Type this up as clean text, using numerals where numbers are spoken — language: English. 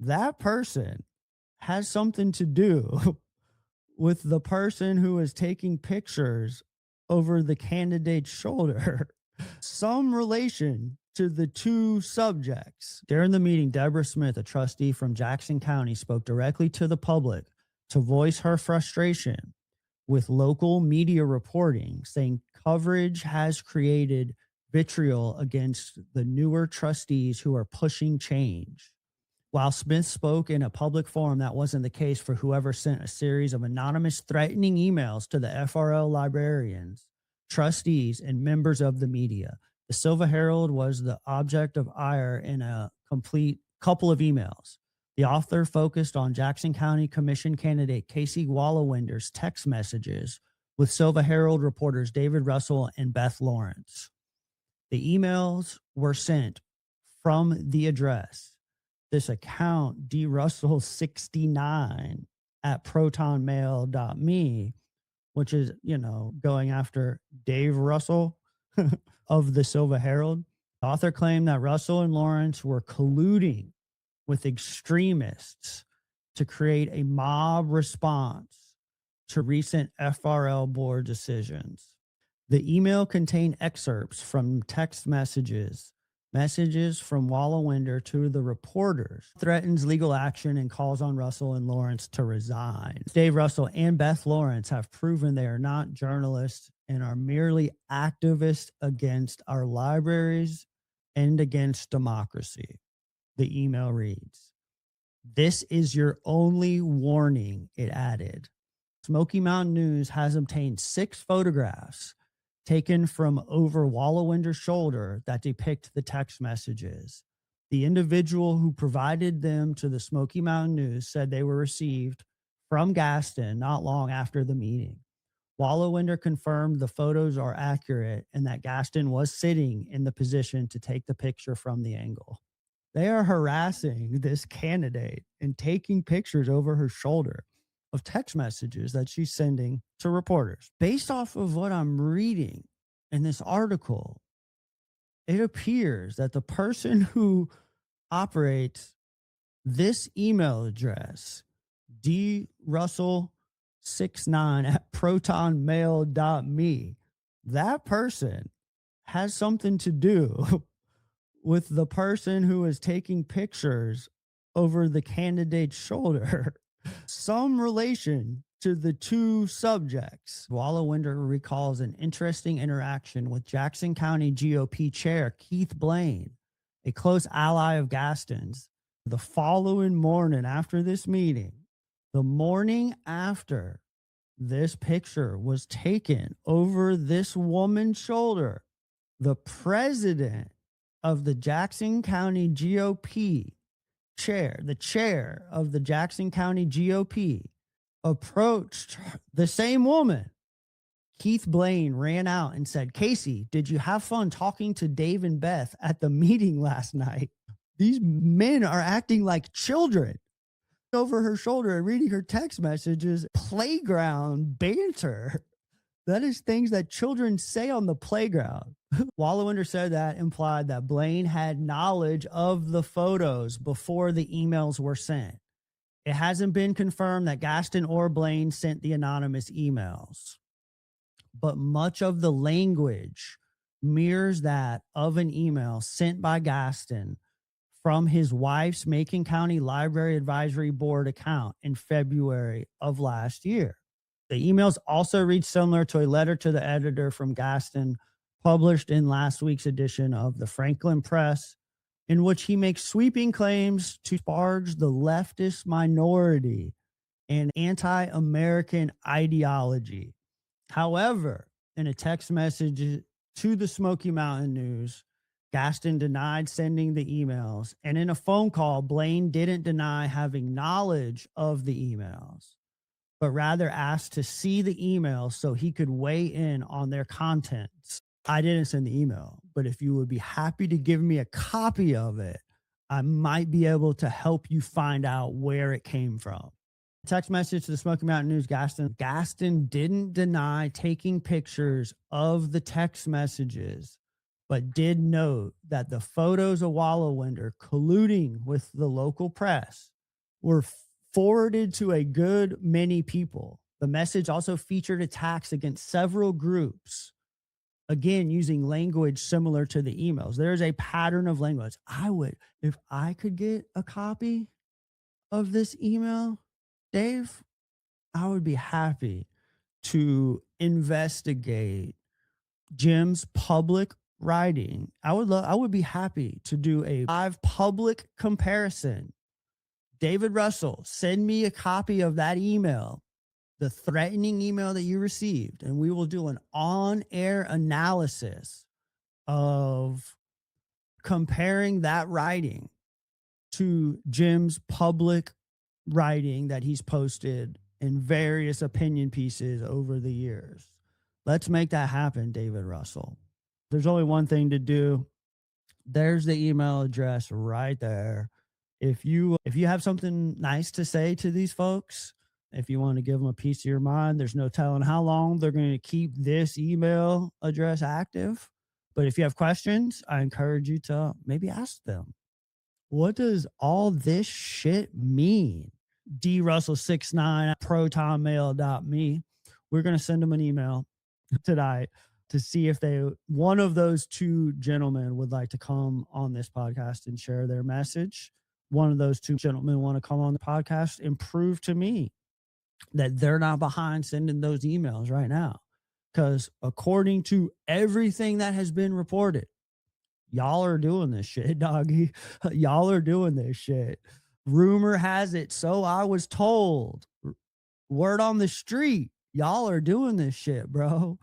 that person has something to do with the person who is taking pictures over the candidate's shoulder. Some relation to the two subjects. During the meeting, Deborah Smith, a trustee from Jackson County, spoke directly to the public to voice her frustration with local media reporting, saying coverage has created vitriol against the newer trustees who are pushing change. While Smith spoke in a public forum, that wasn't the case for whoever sent a series of anonymous threatening emails to the FRL librarians, trustees, and members of the media. The Silva Herald was the object of ire in a complete couple of emails. The author focused on Jackson County Commission candidate Casey Wallawinder's text messages with Silva Herald reporters David Russell and Beth Lawrence. The emails were sent from the address, this account, drussell69 at ProtonMail.me, which is, going after Dave Russell of the Silva Herald. The author claimed that Russell and Lawrence were colluding with extremists to create a mob response to recent FRL board decisions. The email contained excerpts from text messages from Wallawinder to the reporters, threatens legal action and calls on Russell and Lawrence to resign. Dave Russell and Beth Lawrence have proven they are not journalists and are merely activists against our libraries and against democracy. The email reads, "This is your only warning," it added. Smoky Mountain News has obtained 6 photographs taken from over Wallawinder's shoulder that depict the text messages. The individual who provided them to the Smoky Mountain News said they were received from Gaston not long after the meeting. Wallawinder confirmed the photos are accurate and that Gaston was sitting in the position to take the picture from the angle. They are harassing this candidate and taking pictures over her shoulder of text messages that she's sending to reporters. Based off of what I'm reading in this article, it appears that the person who operates this email address, drussell69 at protonmail.me, that person has something to do with the person who is taking pictures over the candidate's shoulder. Some relation to the two subjects. Wallawinder recalls an interesting interaction with Jackson County GOP Chair Keith Blaine, a close ally of Gaston's. The following morning after this meeting, the morning after this picture was taken over this woman's shoulder, the president of the Jackson County GOP chair, the chair of the Jackson County GOP, approached the same woman. Keith Blaine ran out and said, "Casey, did you have fun talking to Dave and Beth at the meeting last night? These men are acting like children." Over her shoulder and reading her text messages, playground banter. That is things that children say on the playground. Wallawinder said that implied that Blaine had knowledge of the photos before the emails were sent. It hasn't been confirmed that Gaston or Blaine sent the anonymous emails, but much of the language mirrors that of an email sent by Gaston from his wife's Macon County Library Advisory Board account in February of last year. The emails also read similar to a letter to the editor from Gaston published in last week's edition of the Franklin Press, in which he makes sweeping claims to sparge the leftist minority and anti-American ideology. However, in a text message to the Smoky Mountain News, Gaston denied sending the emails, and in a phone call, Blaine didn't deny having knowledge of the emails, but rather asked to see the emails so he could weigh in on their contents. "I didn't send the email, but if you would be happy to give me a copy of it, I might be able to help you find out where it came from." Text message to the Smoky Mountain News, Gaston didn't deny taking pictures of the text messages, but did note that the photos of Wallawinder colluding with the local press were forwarded to a good many people. The message also featured attacks against several groups, again, using language similar to the emails. There's a pattern of language. I would, if I could get a copy of this email, Dave, I would be happy to investigate Jim's public writing. I would be happy to do a live public comparison. David Russell, send me a copy of that email, the threatening email that you received, and we will do an on-air analysis of comparing that writing to Jim's public writing that he's posted in various opinion pieces over the years. Let's make that happen, David Russell. There's only one thing to do. There's the email address right there. If you have something nice to say to these folks, if you want to give them a piece of your mind, there's no telling how long they're going to keep this email address active. But if you have questions, I encourage you to maybe ask them. What does all this shit mean? drussell69 at protonmail.me. We're going to send them an email tonight to see if one of those two gentlemen would like to come on this podcast and share their message. One of those two gentlemen want to come on the podcast and prove to me that they're not behind sending those emails right now. Because according to everything that has been reported, y'all are doing this shit, doggy. Y'all are doing this shit. Rumor has it, so I was told. Word on the street, y'all are doing this shit, bro.